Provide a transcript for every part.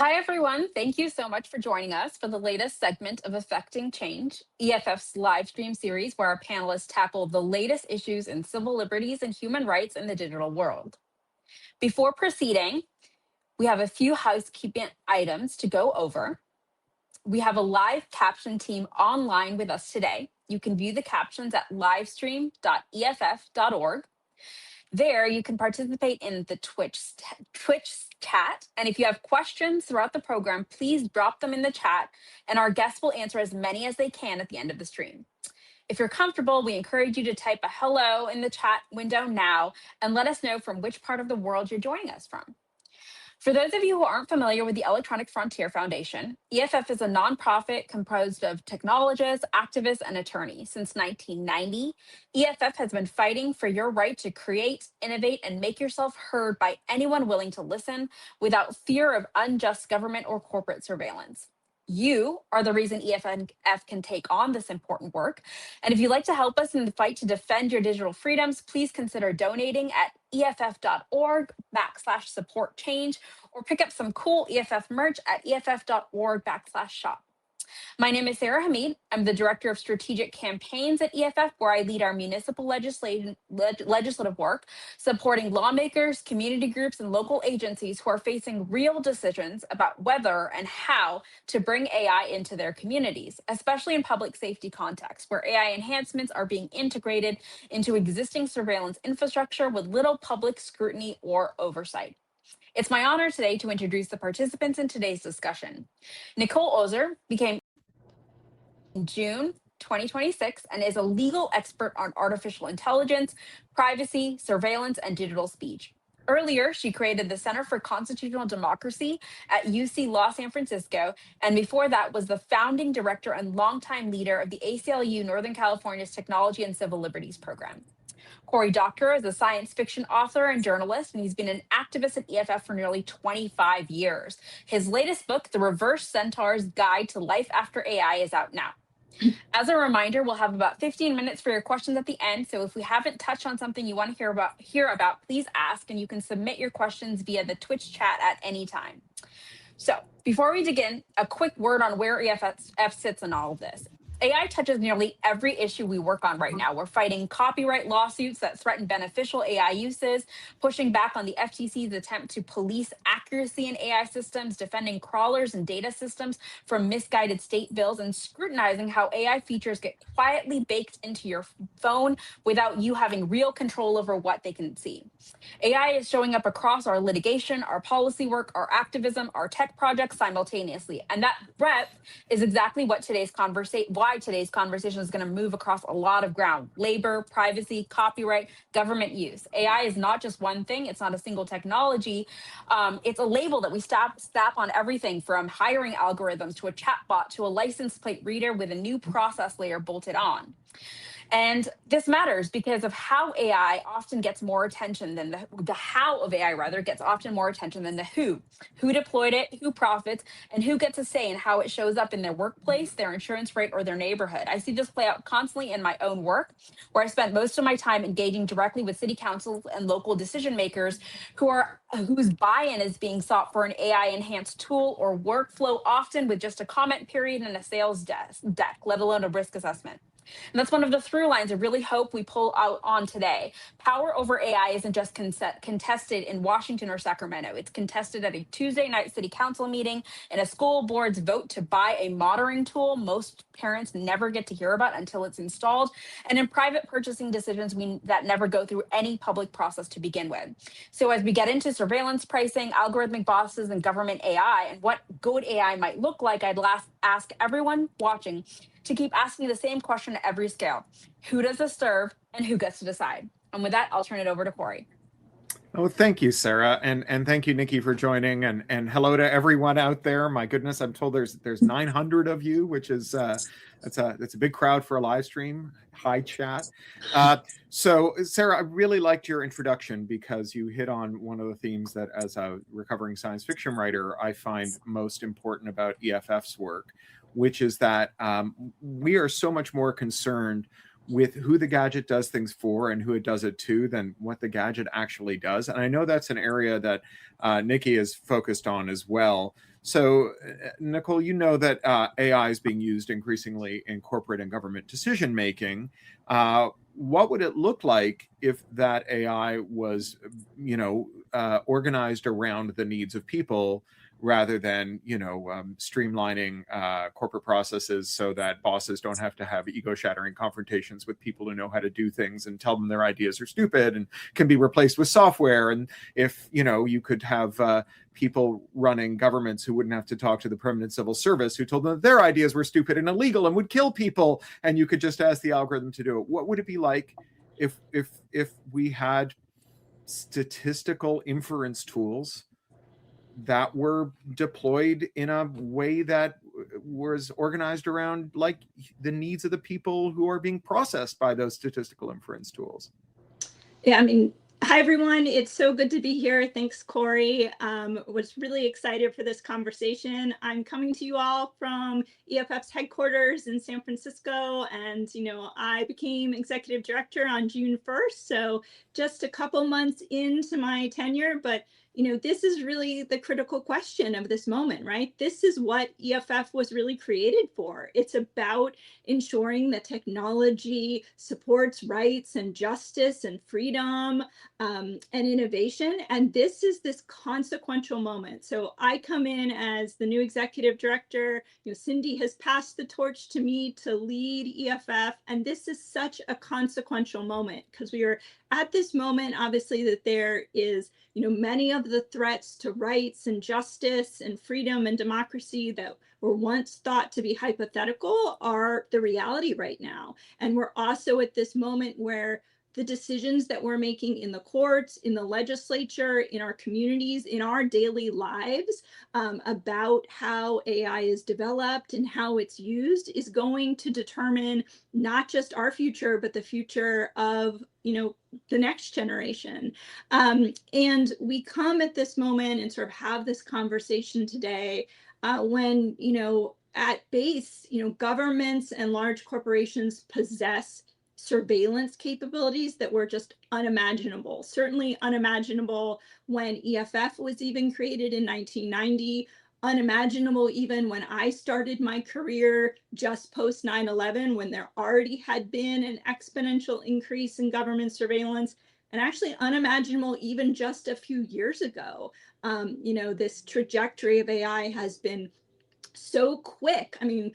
Hi, everyone. Thank you so much for joining us for the latest segment of Affecting Change, EFF's live stream series, where our panelists tackle the latest issues in civil liberties and human rights in the digital world. Before proceeding, we have a few housekeeping items to go over. We have a live caption team online with us today. You can view the captions at livestream.eff.org. There, you can participate in the Twitch chat. And if you have questions throughout the program, please drop them in the chat, and our guests will answer as many as they can at the end of the stream. If you're comfortable, we encourage you to type a hello in the chat window now and let us know from which part of the world you're joining us from. For those of you who aren't familiar with the Electronic Frontier Foundation, EFF is a nonprofit composed of technologists, activists, and attorneys. Since 1990, EFF has been fighting for your right to create, innovate, and make yourself heard by anyone willing to listen without fear of unjust government or corporate surveillance. You are the reason EFF can take on this important work. And if you'd like to help us in the fight to defend your digital freedoms, please consider donating at EFF.org/support change, or pick up some cool EFF merch at EFF.org/shop. My name is Sarah Hamid. I'm the Director of Strategic Campaigns at EFF, where I lead our municipal legislative work, supporting lawmakers, community groups, and local agencies who are facing real decisions about whether and how to bring AI into their communities, especially in public safety contexts, where AI enhancements are being integrated into existing surveillance infrastructure with little public scrutiny or oversight. It's my honor today to introduce the participants in today's discussion. Nicole Ozer became in June 2026 and is a legal expert on artificial intelligence, privacy, surveillance, and digital speech. Earlier, she created the Center for Constitutional Democracy at UC Law San Francisco, and before that was the founding director and longtime leader of the ACLU Northern California's Technology and Civil Liberties Program. Cory Doctorow is a science fiction author and journalist, and he's been an activist at EFF for nearly 25 years. His latest book, The Reverse Centaur's Guide to Life After AI, is out now. As a reminder, we'll have about 15 minutes for your questions at the end. So if we haven't touched on something you want to hear about, please ask, and you can submit your questions via the Twitch chat at any time. So before we begin, a quick word on where EFF sits in all of this. AI touches nearly every issue we work on right now. We're fighting copyright lawsuits that threaten beneficial AI uses, pushing back on the FTC's attempt to police accuracy in AI systems, defending crawlers and data systems from misguided state bills, and scrutinizing how AI features get quietly baked into your phone without you having real control over what they can see. AI is showing up across our litigation, our policy work, our activism, our tech projects simultaneously. And that breadth is exactly what why today's conversation is going to move across a lot of ground: labor, privacy, copyright, government use. AI is not just one thing. It's not a single technology. It's a label that we slap on everything from hiring algorithms to a chatbot to a license plate reader with a new process layer bolted on. And this matters because of how AI often gets more attention than the how of AI rather gets often more attention than the who deployed it, who profits, and who gets a say in how it shows up in their workplace, their insurance rate, or their neighborhood. I see this play out constantly in my own work, where I spent most of my time engaging directly with city councils and local decision makers whose buy-in is being sought for an AI enhanced tool or workflow, often with just a comment period and a sales deck, let alone a risk assessment. And that's one of the through lines I really hope we pull out on today. Power over AI isn't just contested in Washington or Sacramento. It's contested at a Tuesday night city council meeting, in a school board's vote to buy a monitoring tool most parents never get to hear about until it's installed, and in private purchasing decisions that never go through any public process to begin with. So as we get into surveillance pricing, algorithmic bosses, and government AI, and what good AI might look like, I'd ask everyone watching to keep asking the same question at every scale: who does this serve and who gets to decide? And with that, I'll turn it over to Cory. Oh, thank you, Sarah, and thank you, Nikki, for joining, and hello to everyone out there. My goodness, I'm told there's 900 of you, which is that's a big crowd for a live stream. Hi, chat. So, Sarah, I really liked your introduction because you hit on one of the themes that, as a recovering science fiction writer, I find most important about EFF's work, which is that we are so much more concerned with who the gadget does things for and who it does it to than what the gadget actually does. And I know that's an area that Nikki is focused on as well. So, Nicole, you know that AI is being used increasingly in corporate and government decision making. What would it look like if that AI was, organized around the needs of people rather than, streamlining corporate processes so that bosses don't have to have ego-shattering confrontations with people who know how to do things and tell them their ideas are stupid and can be replaced with software? And if, you could have people running governments who wouldn't have to talk to the permanent civil service who told them that their ideas were stupid and illegal and would kill people, and you could just ask the algorithm to do it. What would it be like if we had statistical inference tools that were deployed in a way that was organized around like the needs of the people who are being processed by those statistical inference tools? Yeah, I mean, hi everyone. It's so good to be here. Thanks, Cory. Was really excited for this conversation. I'm coming to you all from EFF's headquarters in San Francisco, and I became executive director on June 1st, so just a couple months into my tenure. But this is really the critical question of this moment, right? This is what EFF was really created for. It's about ensuring that technology supports rights and justice and freedom and innovation. And this is this consequential moment. So I come in as the new executive director. Cindy has passed the torch to me to lead EFF. And this is such a consequential moment because we are at this moment, obviously, that there is many of the threats to rights and justice and freedom and democracy that were once thought to be hypothetical are the reality right now. And we're also at this moment where the decisions that we're making in the courts, in the legislature, in our communities, in our daily lives about how AI is developed and how it's used is going to determine not just our future, but the future of, the next generation. And we come at this moment and sort of have this conversation today when, at base, governments and large corporations possess surveillance capabilities that were just unimaginable, certainly unimaginable when EFF was even created in 1990, unimaginable even when I started my career just post 9/11, when there already had been an exponential increase in government surveillance, and actually unimaginable even just a few years ago. This trajectory of AI has been so quick. I mean,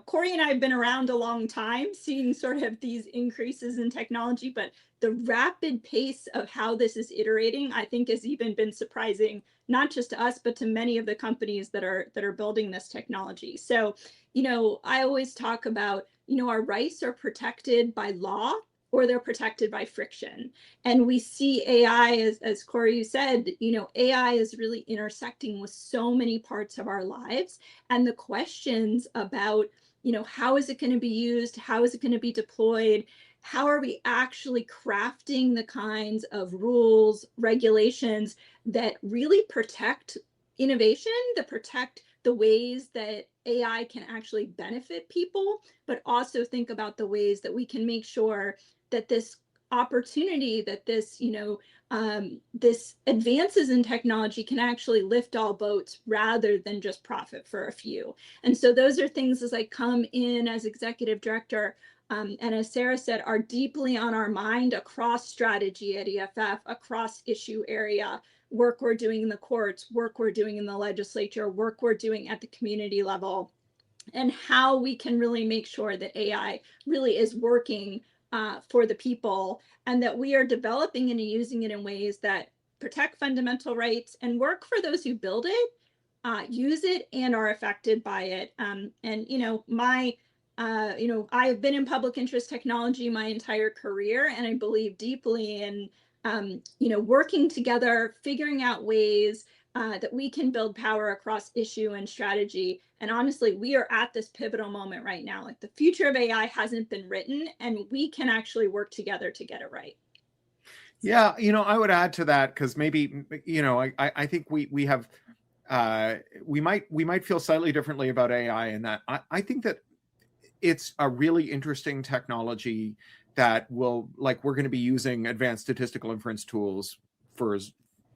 Cory and I have been around a long time seeing sort of these increases in technology, but the rapid pace of how this is iterating, I think, has even been surprising, not just to us, but to many of the companies that are building this technology. So, I always talk about, our rights are protected by law or they're protected by friction. And we see AI, as Cory said, AI is really intersecting with so many parts of our lives. And the questions about, how is it going to be used? How is it going to be deployed? How are we actually crafting the kinds of rules, regulations that really protect innovation, that protect the ways that AI can actually benefit people, but also think about the ways that we can make sure that this opportunity, that this, this advances in technology can actually lift all boats rather than just profit for a few. And so those are things as I come in as executive director, and as Sarah said, are deeply on our mind across strategy at EFF, across issue area, work we're doing in the courts, work we're doing in the legislature, work we're doing at the community level, and how we can really make sure that AI really is working for the people, and that we are developing and using it in ways that protect fundamental rights and work for those who build it, use it, and are affected by it. And I have been in public interest technology my entire career, and I believe deeply in working together, figuring out ways that we can build power across issue and strategy. And honestly, we are at this pivotal moment right now. Like, the future of AI hasn't been written, and we can actually work together to get it right. Yeah, I would add to that because maybe, I think we have, we might feel slightly differently about AI in that I think that it's a really interesting technology that will, like, we're going to be using advanced statistical inference tools for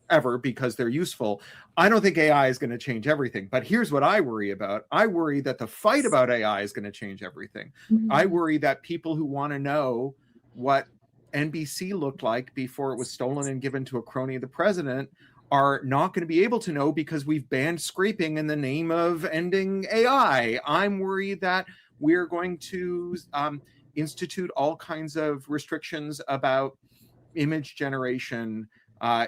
ever because they're useful. I don't think AI is going to change everything. But here's what I worry about. I worry that the fight about AI is going to change everything. I worry that people who want to know what NBC looked like before it was stolen and given to a crony of the president are not going to be able to know because we've banned scraping in the name of ending AI. I'm worried that we're going to institute all kinds of restrictions about image generation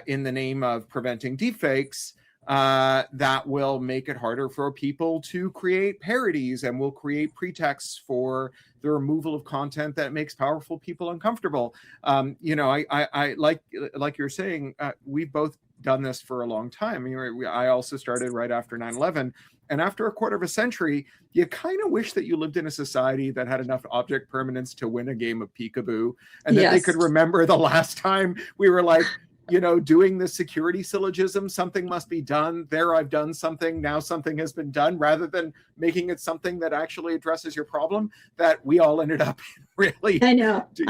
in the name of preventing deepfakes that will make it harder for people to create parodies and will create pretexts for the removal of content that makes powerful people uncomfortable. I like you're saying, we've both done this for a long time. I also started right after 9/11. And after a quarter of a century, you kind of wish that you lived in a society that had enough object permanence to win a game of peekaboo, and that they could remember the last time we were like, doing the security syllogism, something must be done. There, I've done something. Now something has been done, rather than making it something that actually addresses your problem that we all ended up in really. I know. Deep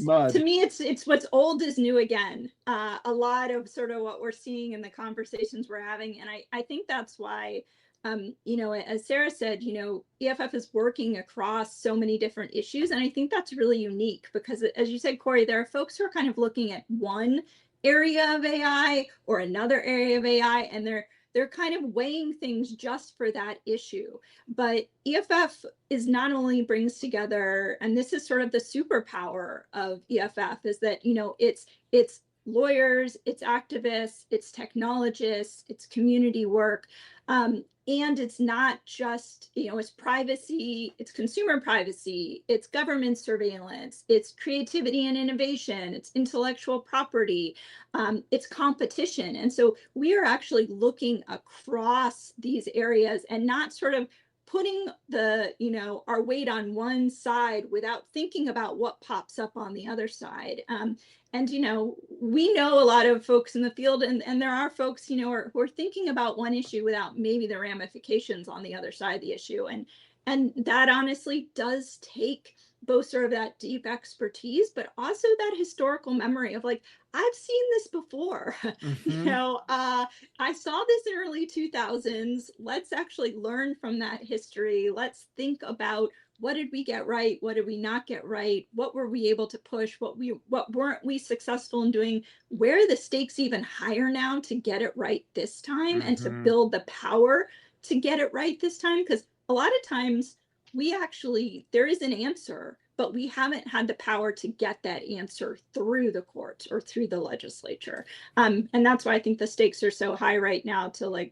mud. To me, it's what's old is new again. A lot of sort of what we're seeing in the conversations we're having. And I think that's why, as Sarah said, EFF is working across so many different issues. And I think that's really unique because, as you said, Cory, there are folks who are kind of looking at one area of AI or another area of AI, and they're kind of weighing things just for that issue. But EFF is not only brings together, and this is sort of the superpower of EFF, is that, it's lawyers, it's activists, it's technologists, it's community work. And it's not just, it's privacy, it's consumer privacy, it's government surveillance, it's creativity and innovation, it's intellectual property, it's competition. And so we are actually looking across these areas and not sort of putting our weight on one side without thinking about what pops up on the other side. And, we know a lot of folks in the field, and there are folks, who are thinking about one issue without maybe the ramifications on the other side of the issue. And that honestly does take both sort of that deep expertise, but also that historical memory of like, I've seen this before. I saw this in early 2000s. Let's actually learn from that history. Let's think about, what did we get right? What did we not get right? What were we able to push? What weren't we successful in doing? Where are the stakes even higher now to get it right this time and to build the power to get it right this time? Because a lot of times there is an answer, but we haven't had the power to get that answer through the courts or through the legislature. And that's why I think the stakes are so high right now to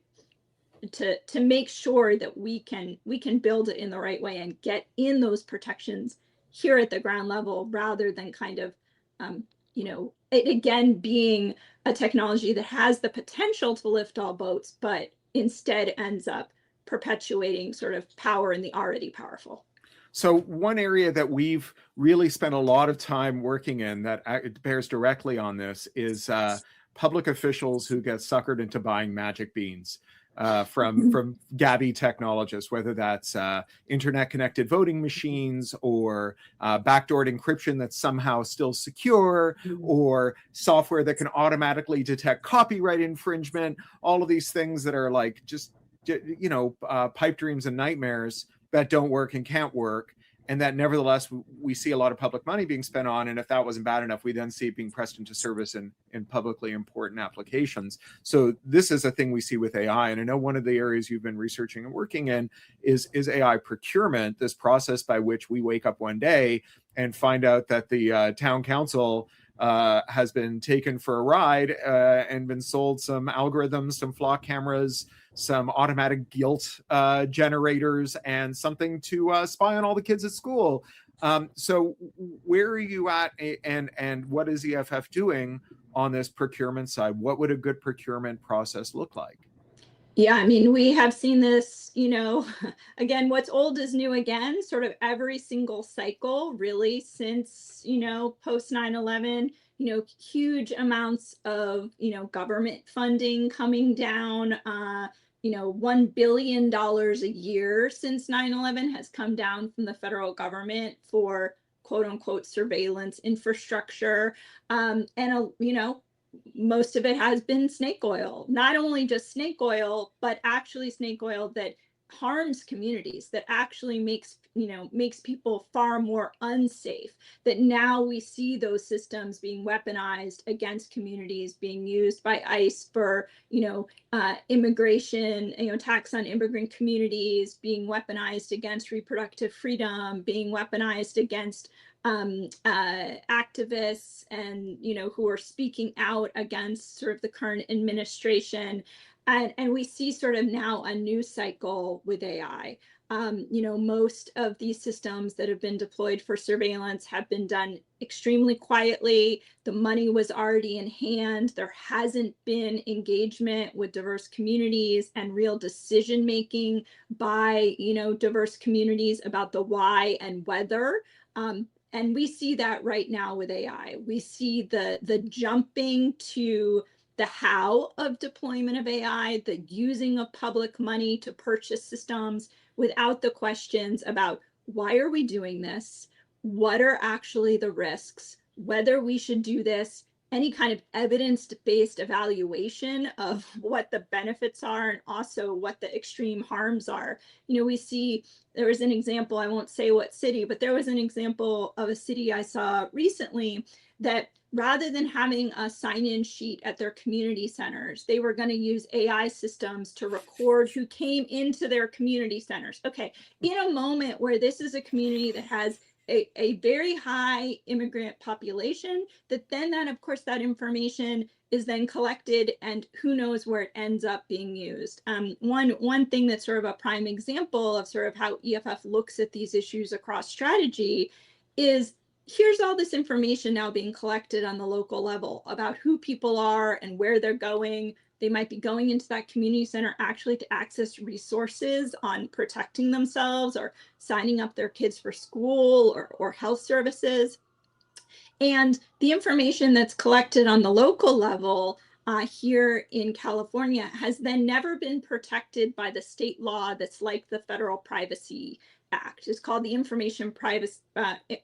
make sure that we can build it in the right way and get in those protections here at the ground level, rather than kind of, it again being a technology that has the potential to lift all boats, but instead ends up perpetuating sort of power in the already powerful. So one area that we've really spent a lot of time working in that bears directly on this is public officials who get suckered into buying magic beans from Gabby technologists, whether that's internet-connected voting machines or backdoored encryption that's somehow still secure, or software that can automatically detect copyright infringement, all of these things that are like just, pipe dreams and nightmares that don't work and can't work. And that nevertheless, we see a lot of public money being spent on. And if that wasn't bad enough, we then see it being pressed into service in publicly important applications. So this is a thing we see with AI. And I know one of the areas you've been researching and working in is AI procurement, this process by which we wake up one day and find out that the town council has been taken for a ride and been sold some algorithms, some flock cameras, some automatic guilt generators, and something to spy on all the kids at school. So where are you at, and what is EFF doing on this procurement side? What would a good procurement process look like? Yeah, I mean, we have seen this, again, what's old is new again, sort of every single cycle, really, since, post 9/11, huge amounts of, government funding coming down, $1 billion a year since 9/11 has come down from the federal government for quote unquote surveillance infrastructure. And, most of it has been snake oil, not only just snake oil, but actually snake oil that harms communities, that actually makes people far more unsafe. That now we see those systems being weaponized against communities, being used by ICE for immigration, attacks on immigrant communities, being weaponized against reproductive freedom, being weaponized against activists and who are speaking out against sort of the current administration. And we see sort of now a new cycle with AI. Most of these systems that have been deployed for surveillance have been done extremely quietly. The money was already in hand. There hasn't been engagement with diverse communities and real decision making by diverse communities about the why and whether. And we see that right now with AI. We see the jumping to the how of deployment of AI, the using of public money to purchase systems without the questions about why are we doing this? What are actually the risks? Whether we should do this, any kind of evidence-based evaluation of what the benefits are and also what the extreme harms are. We see there was an example, I won't say what city, but there was an example of a city I saw recently that rather than having a sign-in sheet at their community centers, they were going to use AI systems to record who came into their community centers. Okay, in a moment where this is a community that has a very high immigrant population, that of course that information is then collected and who knows where it ends up being used. One thing that's sort of a prime example of sort of how EFF looks at these issues across strategy is here's all this information now being collected on the local level about who people are and where they're going. They might be going into that community center actually to access resources on protecting themselves or signing up their kids for school or health services. And the information that's collected on the local level here in California has then never been protected by the state law that's like the Federal Privacy Act. It's called the Information Privacy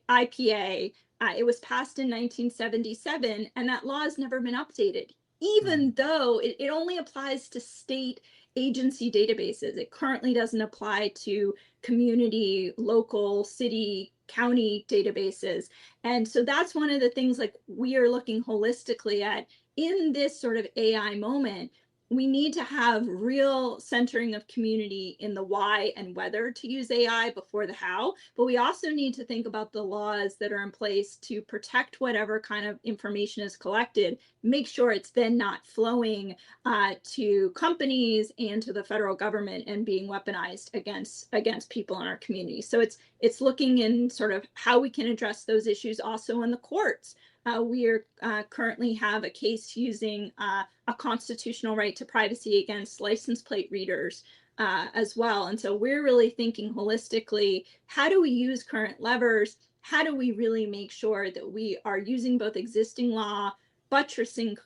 IPA. It was passed in 1977, and that law has never been updated, even though it only applies to state agency databases. It currently doesn't apply to community, local, city, county databases. And so that's one of the things like we are looking holistically at in this sort of AI moment. We need to have real centering of community in the why and whether to use AI before the how, but we also need to think about the laws that are in place to protect whatever kind of information is collected, make sure it's then not flowing to companies and to the federal government and being weaponized against people in our community. So it's looking in sort of how we can address those issues also in the courts. We are currently have a case using a constitutional right to privacy against license plate readers as well. And so we're really thinking holistically, how do we use current levers? How do we really make sure that we are using both existing law, buttressing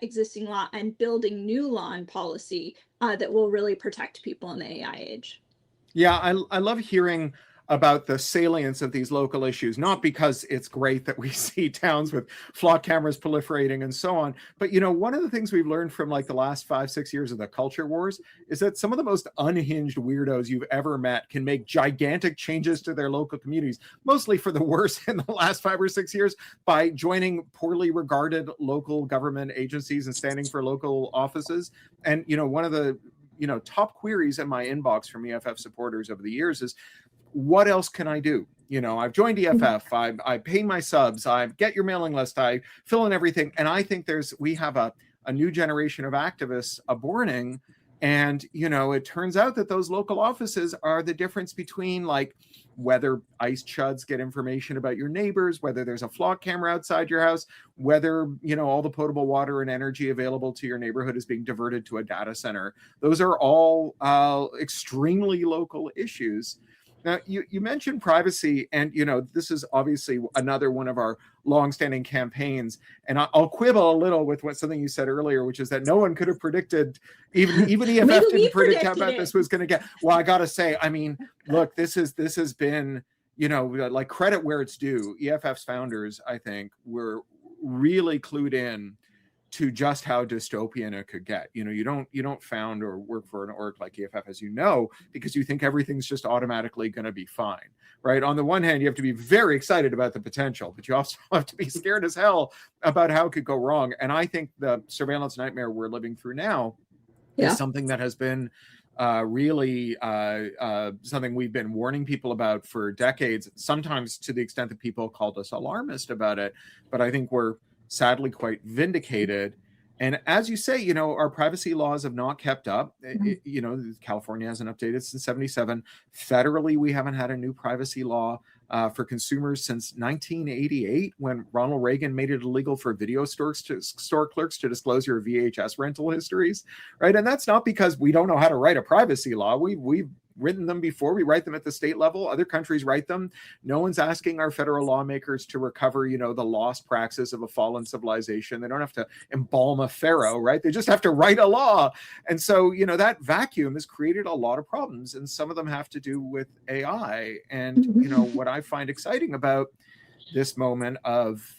existing law, and building new law and policy that will really protect people in the AI age? Yeah, I love hearing about the salience of these local issues, not because it's great that we see towns with flock cameras proliferating and so on, but one of the things we've learned from like the last 5-6 years of the culture wars is that some of the most unhinged weirdos you've ever met can make gigantic changes to their local communities, mostly for the worse in the last 5 or 6 years, by joining poorly regarded local government agencies and standing for local offices. And one of the top queries in my inbox from EFF supporters over the years is, what else can I do? I've joined EFF, I pay my subs, I get your mailing list, I fill in everything. And I think we have a new generation of activists aborting. And, it turns out that those local offices are the difference between like whether ICE chuds get information about your neighbors, whether there's a flock camera outside your house, whether, all the potable water and energy available to your neighborhood is being diverted to a data center. Those are all extremely local issues. Now, you mentioned privacy, and this is obviously another one of our longstanding campaigns. And I'll quibble a little with something you said earlier, which is that no one could have predicted, even EFF didn't predict how bad this was going to get. Well, I got to say, I mean, look, this has been, like credit where it's due. EFF's founders, I think, were really clued in to just how dystopian it could get. You know, you don't found or work for an org like EFF, as you know, because you think everything's just automatically going to be fine, right? On the one hand, you have to be very excited about the potential, but you also have to be scared as hell about how it could go wrong. And I think the surveillance nightmare we're living through now is something that has been really something we've been warning people about for decades, sometimes to the extent that people called us alarmist about it. But I think we're sadly quite vindicated. And as you say, you know, our privacy laws have not kept up. You know, California hasn't updated since 77. Federally, we haven't had a new privacy law for consumers since 1988, when Ronald Reagan made it illegal for video store clerks to disclose your VHS rental histories, right? And that's not because we don't know how to write a privacy law. We've written them before. We write them at the state level. Other countries write them. No one's asking our federal lawmakers to recover, you know, the lost praxis of a fallen civilization. They don't have to embalm a pharaoh, right? They just have to write a law. And so, you know, that vacuum has created a lot of problems, and some of them have to do with AI. And, you know, what I find exciting about this moment of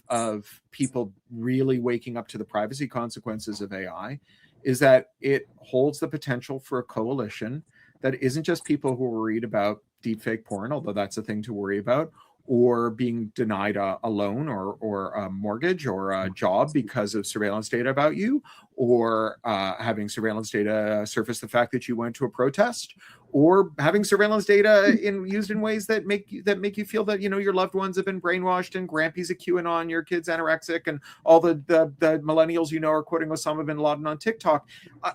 people really waking up to the privacy consequences of AI is that it holds the potential for a coalition that isn't just people who are worried about deepfake porn, although that's a thing to worry about, or being denied a loan or a mortgage or a job because of surveillance data about you, or having surveillance data surface the fact that you went to a protest, or having surveillance data used in ways that make you feel that, you know, your loved ones have been brainwashed and Grampy's a QAnon, your kid's anorexic, and all the millennials, you know, are quoting Osama bin Laden on TikTok.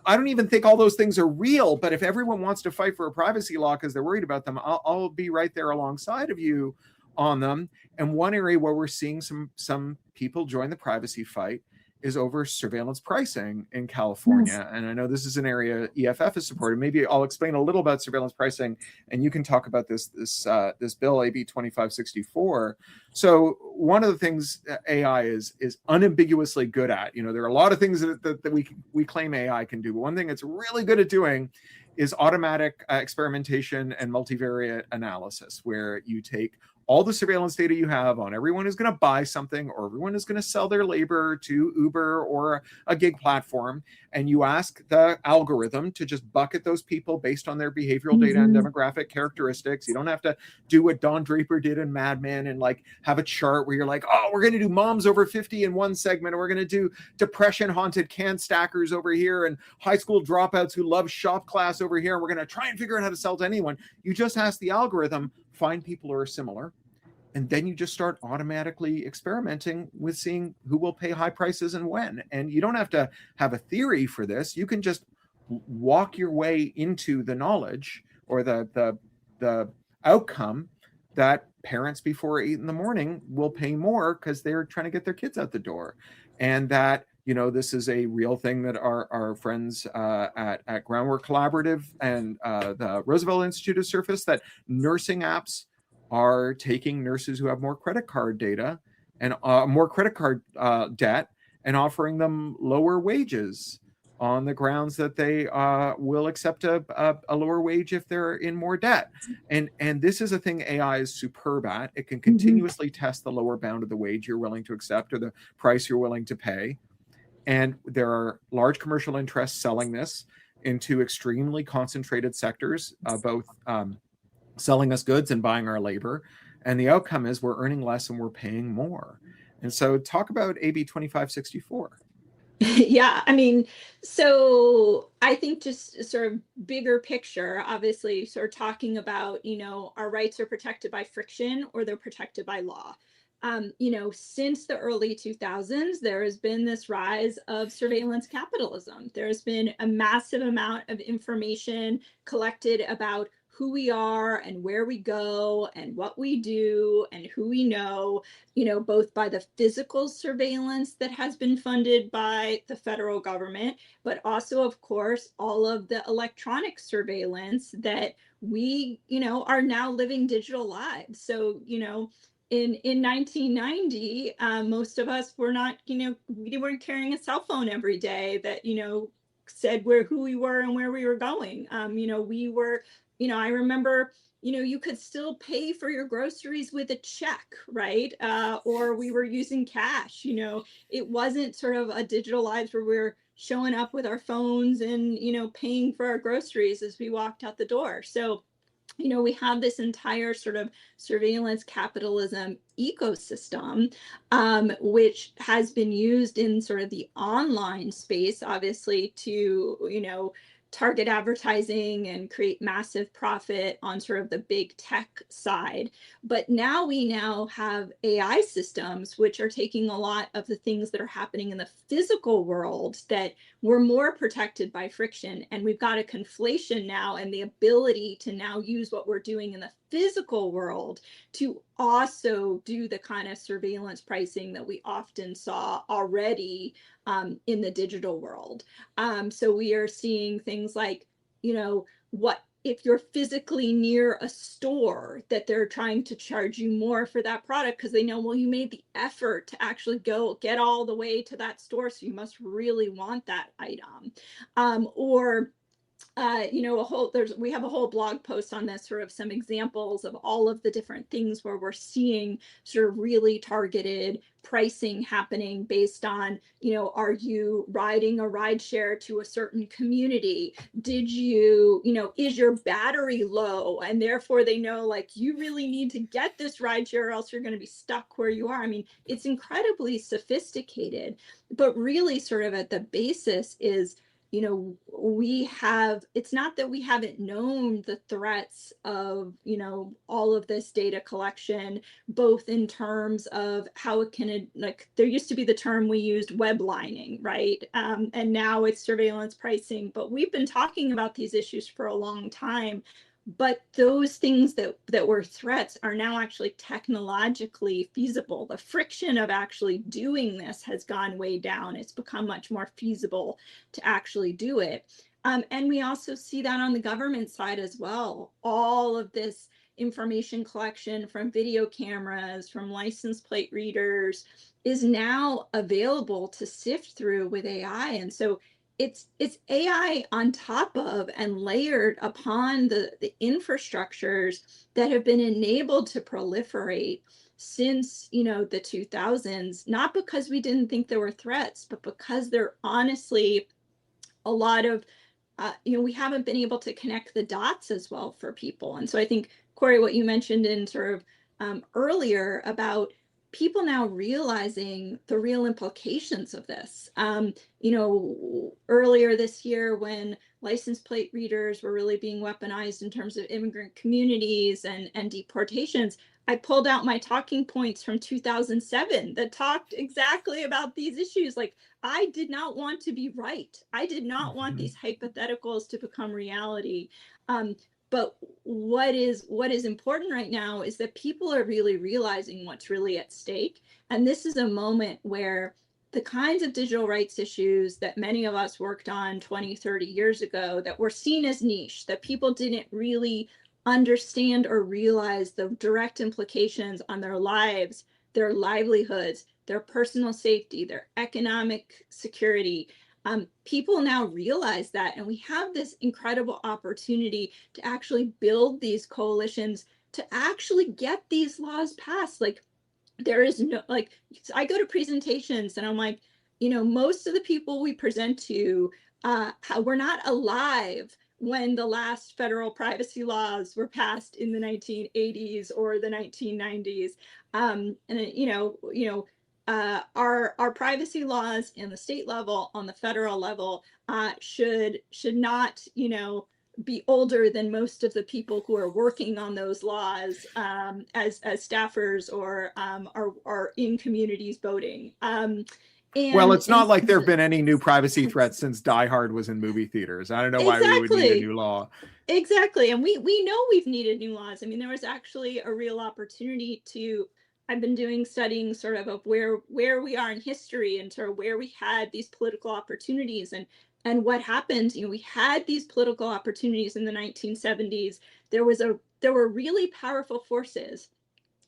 I don't even think all those things are real, but if everyone wants to fight for a privacy law because they're worried about them, I'll be right there alongside of you on them. And one area where we're seeing some people join the privacy fight is over surveillance pricing in California. Yes. And I know this is an area EFF is supported. Maybe I'll explain a little about surveillance pricing, and you can talk about this bill, AB 2564. So one of the things AI is unambiguously good at, you know, there are a lot of things that we claim AI can do, but one thing it's really good at doing is automatic experimentation and multivariate analysis, where you take all the surveillance data you have on everyone who's going to buy something or everyone who's going to sell their labor to Uber or a gig platform, and you ask the algorithm to just bucket those people based on their behavioral data and demographic characteristics. You don't have to do what Don Draper did in Mad Men and like have a chart where you're like, oh, we're going to do moms over 50 in one segment, or we're going to do depression haunted can stackers over here and high school dropouts who love shop class over here, and we're going to try and figure out how to sell to anyone. You just ask the algorithm, find people who are similar, and then you just start automatically experimenting with seeing who will pay high prices and when. And you don't have to have a theory for this. You can just walk your way into the knowledge or the outcome that parents before 8 a.m. will pay more because they're trying to get their kids out the door. And that, you know, this is a real thing that our friends at Groundwork Collaborative and the Roosevelt Institute of Surface, that nursing apps are taking nurses who have more credit card data and more credit card debt and offering them lower wages on the grounds that they will accept a lower wage if they're in more debt. And this is a thing AI is superb at. It can continuously test the lower bound of the wage you're willing to accept or the price you're willing to pay. And there are large commercial interests selling this into extremely concentrated sectors, both selling us goods and buying our labor. And the outcome is we're earning less and we're paying more. And so talk about AB 2564. Yeah, I mean, so I think just sort of bigger picture, obviously sort of talking about, you know, our rights are protected by friction or they're protected by law. You know, since the early 2000s, there has been this rise of surveillance capitalism. There's been a massive amount of information collected about who we are and where we go and what we do and who we know, you know, both by the physical surveillance that has been funded by the federal government, but also, of course, all of the electronic surveillance that we, you know, are now living digital lives. So, you know, in 1990, most of us were not, you know, we weren't carrying a cell phone every day that, you know, said who we were and where we were going. We were, I remember, you could still pay for your groceries with a check, right? Or we were using cash. It wasn't sort of a digital lives where we're showing up with our phones and, paying for our groceries as we walked out the door. So, we have this entire sort of surveillance capitalism ecosystem, which has been used in sort of the online space, obviously, to, target advertising and create massive profit on sort of the big tech side. But now we have AI systems, which are taking a lot of the things that are happening in the physical world that we're more protected by friction. And we've got a conflation now and the ability to now use what we're doing in the physical world to also do the kind of surveillance pricing that we often saw already in the digital world. So we are seeing things like, what if you're physically near a store that they're trying to charge you more for that product because they know, well, you made the effort to actually go get all the way to that store, so you must really want that item. We have a whole blog post on this, sort of some examples of all of the different things where we're seeing sort of really targeted pricing happening based on, are you riding a ride share to a certain community? Did you, is your battery low? And therefore they know, like, you really need to get this ride share or else you're going to be stuck where you are. I mean, it's incredibly sophisticated, but really sort of at the basis is, it's not that we haven't known the threats of, all of this data collection, both in terms of how it can, like, there used to be the term we used, web lining, right? And now it's surveillance pricing, but we've been talking about these issues for a long time. But those things that were threats are now actually technologically feasible. The friction of actually doing this has gone way down. It's become much more feasible to actually do it. And we also see that on the government side as well. All of this information collection from video cameras, from license plate readers is now available to sift through with AI. And so it's AI on top of and layered upon the infrastructures that have been enabled to proliferate since, the 2000s, not because we didn't think there were threats, but because there honestly a lot of, we haven't been able to connect the dots as well for people. And so I think, Cory, what you mentioned in sort of earlier about people now realizing the real implications of this. Earlier this year when license plate readers were really being weaponized in terms of immigrant communities and deportations, I pulled out my talking points from 2007 that talked exactly about these issues. Like, I did not want to be right. I did not want these hypotheticals to become reality. But what is important right now is that people are really realizing what's really at stake. And this is a moment where the kinds of digital rights issues that many of us worked on 20, 30 years ago that were seen as niche, that people didn't really understand or realize the direct implications on their lives, their livelihoods, their personal safety, their economic security. People now realize that, and we have this incredible opportunity to actually build these coalitions to actually get these laws passed. Like, there is no, like, I go to presentations and I'm like, most of the people we present to were not alive when the last federal privacy laws were passed in the 1980s or the 1990s. Our privacy laws in the state level, on the federal level, should not, be older than most of the people who are working on those laws as staffers or are in communities voting. Well, it's not like there have been any new privacy threats since Die Hard was in movie theaters. I don't know why we would need a new law. Exactly. And we know we've needed new laws. I mean, there was actually a real opportunity to, I've been doing studying sort of where we are in history and sort of where we had these political opportunities and what happened. We had these political opportunities in the 1970s. There were really powerful forces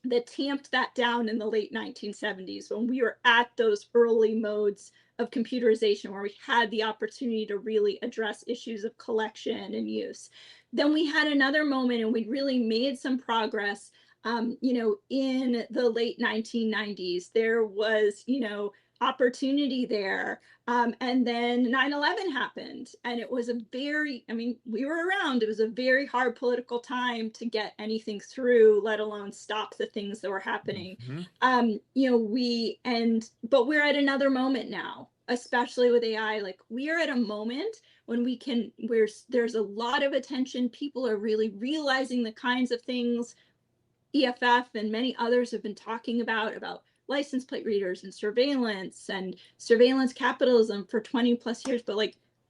that tamped that down in the late 1970s when we were at those early modes of computerization where we had the opportunity to really address issues of collection and use. Then we had another moment and we really made some progress. In the late 1990s, there was, opportunity there. And then 9/11 happened, and it was we were around. It was a very hard political time to get anything through, let alone stop the things that were happening. But we're at another moment now, especially with AI. Like, we are at a moment when there's a lot of attention. People are really realizing the kinds of things EFF and many others have been talking about license plate readers and surveillance capitalism for 20 plus years. But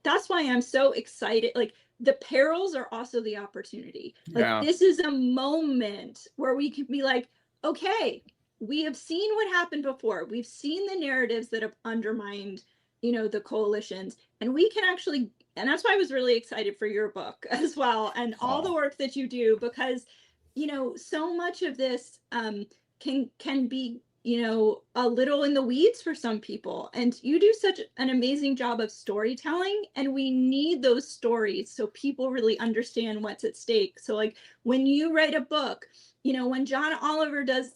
that's why I'm so excited. The perils are also the opportunity. This is a moment where we can be like, okay, we have seen what happened before. We've seen the narratives that have undermined, the coalitions, and we can actually, and that's why I was really excited for your book as well, and all the work that you do, because so much of this can be, a little in the weeds for some people. And you do such an amazing job of storytelling, and we need those stories so people really understand what's at stake. So when you write a book, when John Oliver does,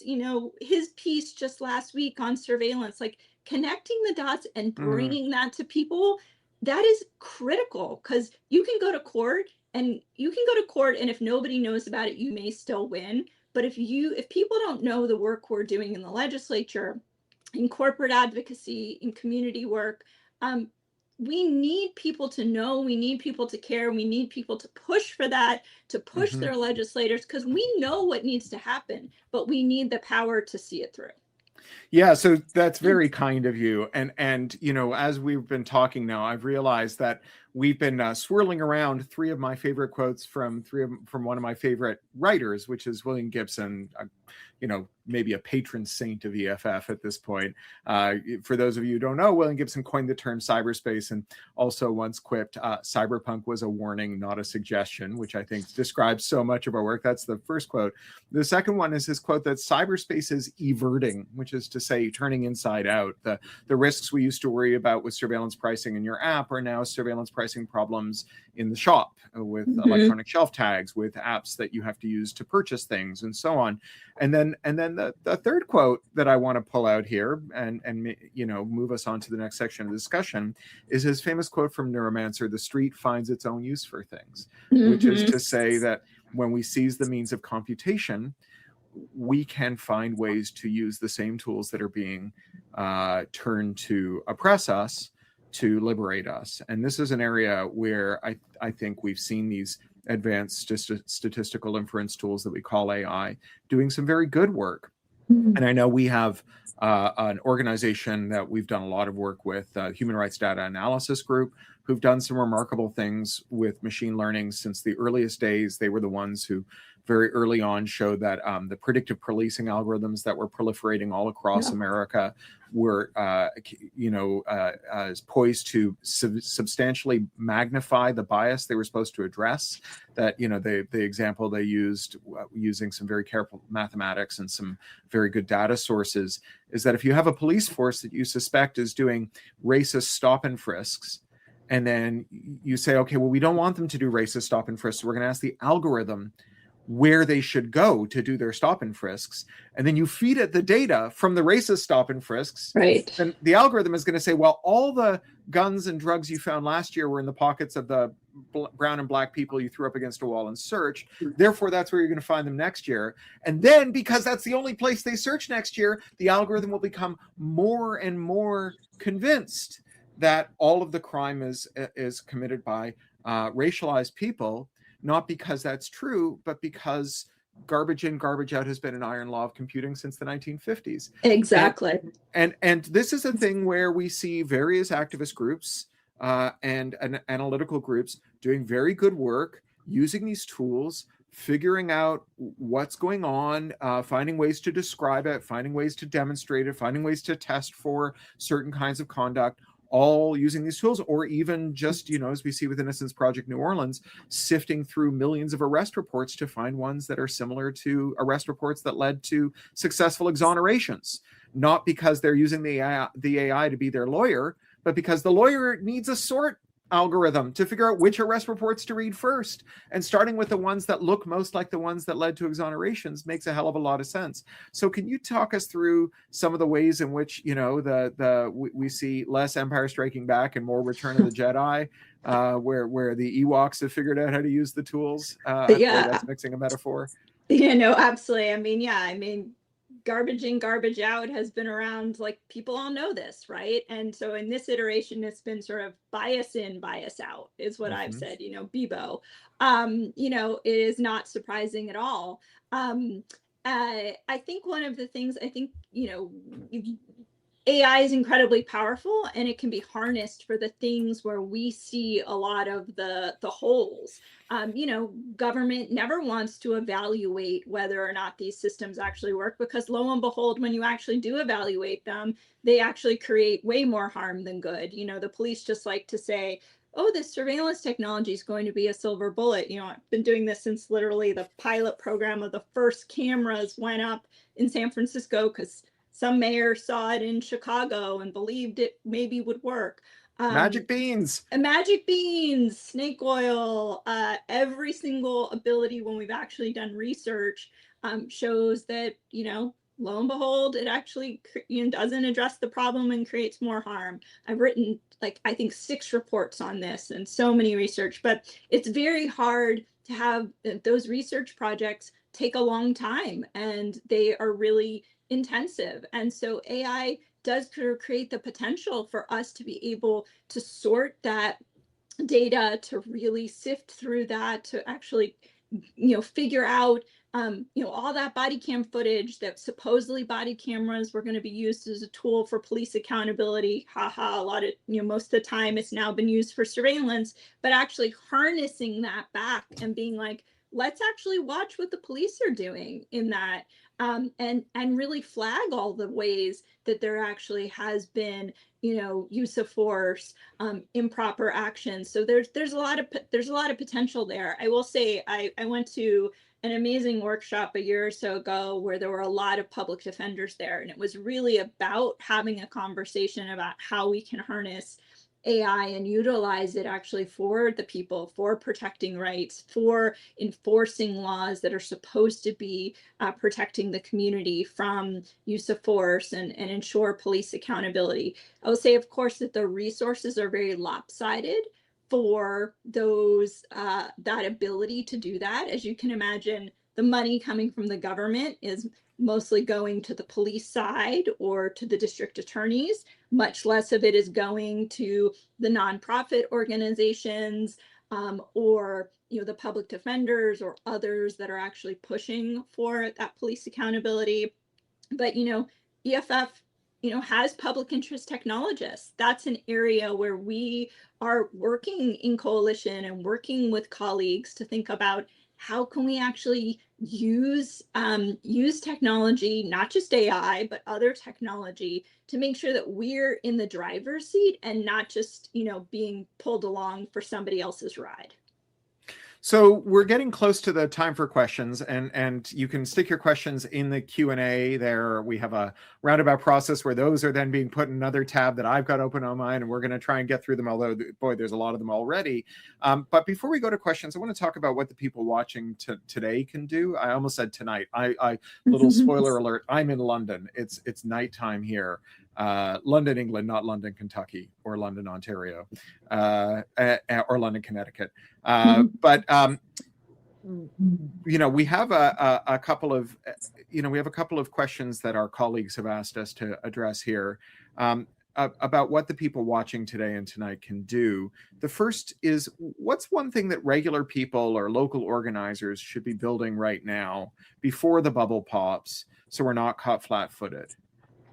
his piece just last week on surveillance, connecting the dots and bringing that to people, that is critical, because you can go to court and if nobody knows about it, you may still win. But if people don't know the work we're doing in the legislature, in corporate advocacy, in community work, we need people to know, we need people to care, we need people to push for that, to push their legislators, because we know what needs to happen, but we need the power to see it through. Yeah, so that's very kind of you. And as we've been talking now, I've realized that we've been swirling around three of my favorite quotes from one of my favorite writers, which is William Gibson, maybe a patron saint of EFF at this point. For those of you who don't know, William Gibson coined the term cyberspace and also once quipped, cyberpunk was a warning, not a suggestion, which I think describes so much of our work. That's the first quote. The second one is his quote that cyberspace is everting, which is to say turning inside out. The risks we used to worry about with surveillance pricing in your app are now surveillance pricing problems in the shop with electronic shelf tags, with apps that you have to use to purchase things, and so on. And then the third quote that I want to pull out here and move us on to the next section of the discussion is his famous quote from Neuromancer: "The street finds its own use for things," which is to say that when we seize the means of computation, we can find ways to use the same tools that are being turned to oppress us to liberate us. And this is an area where I think we've seen these advanced statistical inference tools that we call AI doing some very good work. And I know we have an organization that we've done a lot of work with, Human Rights Data Analysis Group, who've done some remarkable things with machine learning since the earliest days. They were the ones who very early on showed that the predictive policing algorithms that were proliferating all across America were, poised to substantially magnify the bias they were supposed to address. That, the example they used using some very careful mathematics and some very good data sources is that if you have a police force that you suspect is doing racist stop and frisks, and then you say, okay, well, we don't want them to do racist stop and frisks, so we're going to ask the algorithm where they should go to do their stop and frisks, and then you feed it the data from the racist stop and frisks, right? Then the algorithm is going to say, well, all the guns and drugs you found last year were in the pockets of the brown and black people you threw up against a wall and searched. Therefore, that's where you're going to find them next year. And then, because that's the only place they search next year, the algorithm will become more and more convinced that all of the crime is committed by racialized people. Not because that's true, but because garbage in, garbage out has been an iron law of computing since the 1950s. Exactly. And this is a thing where we see various activist groups and analytical groups doing very good work, using these tools, figuring out what's going on, finding ways to describe it, finding ways to demonstrate it, finding ways to test for certain kinds of conduct, all using these tools, or even just, as we see with Innocence Project New Orleans, sifting through millions of arrest reports to find ones that are similar to arrest reports that led to successful exonerations, not because they're using the AI to be their lawyer, but because the lawyer needs a sort algorithm to figure out which arrest reports to read first, and starting with the ones that look most like the ones that led to exonerations makes a hell of a lot of sense. So can you talk us through some of the ways in which we see less Empire Striking Back and more Return of the Jedi, where the Ewoks have figured out how to use the tools? Yeah, that's mixing a metaphor. Yeah, no, absolutely. I mean, garbage in, garbage out has been around, like, people all know this, right? And so in this iteration, it's been sort of bias in, bias out is what I've said, Bebo. It is not surprising at all. I think one of the things, AI is incredibly powerful, and it can be harnessed for the things where we see a lot of the holes. Government never wants to evaluate whether or not these systems actually work, because lo and behold, when you actually do evaluate them, they actually create way more harm than good. The police just like to say, oh, this surveillance technology is going to be a silver bullet. I've been doing this since literally the pilot program of the first cameras went up in San Francisco, because some mayor saw it in Chicago and believed it maybe would work. Magic beans. Magic beans, snake oil, every single ability when we've actually done research shows that, lo and behold, it actually doesn't address the problem and creates more harm. I've written, I think 6 reports on this and so many research, but it's very hard to have those research projects take a long time, and they are really intensive. And so AI does create the potential for us to be able to sort that data, to really sift through that, to actually, figure out, all that body cam footage that supposedly body cameras were going to be used as a tool for police accountability. Haha, a lot of, most of the time it's now been used for surveillance, but actually harnessing that back and being like, let's actually watch what the police are doing in that. And really flag all the ways that there actually has been, use of force, improper action. So there's a lot of potential there. I will say I went to an amazing workshop a year or so ago where there were a lot of public defenders there, and it was really about having a conversation about how we can harness AI and utilize it actually for the people, for protecting rights, for enforcing laws that are supposed to be protecting the community from use of force, and ensure police accountability. I will say, of course, that the resources are very lopsided for those, that ability to do that. As you can imagine, the money coming from the government is mostly going to the police side or to the district attorneys. Much less of it is going to the nonprofit organizations, or the public defenders or others that are actually pushing for that police accountability. But EFF has public interest technologists. That's an area where we are working in coalition and working with colleagues to think about how can we actually use technology, not just AI, but other technology, to make sure that we're in the driver's seat and not just, being pulled along for somebody else's ride. So we're getting close to the time for questions, and you can stick your questions in the Q&A there. We have a roundabout process where those are then being put in another tab that I've got open on mine, and we're going to try and get through them, although, boy, there's a lot of them already. But before we go to questions, I want to talk about what the people watching today can do. I almost said tonight. Little spoiler alert, I'm in London. It's nighttime here. London, England, not London, Kentucky, or London, Ontario, or London, Connecticut. But we have a couple of questions that our colleagues have asked us to address here, about what the people watching today and tonight can do. The first is, what's one thing that regular people or local organizers should be building right now before the bubble pops, so we're not caught flat-footed?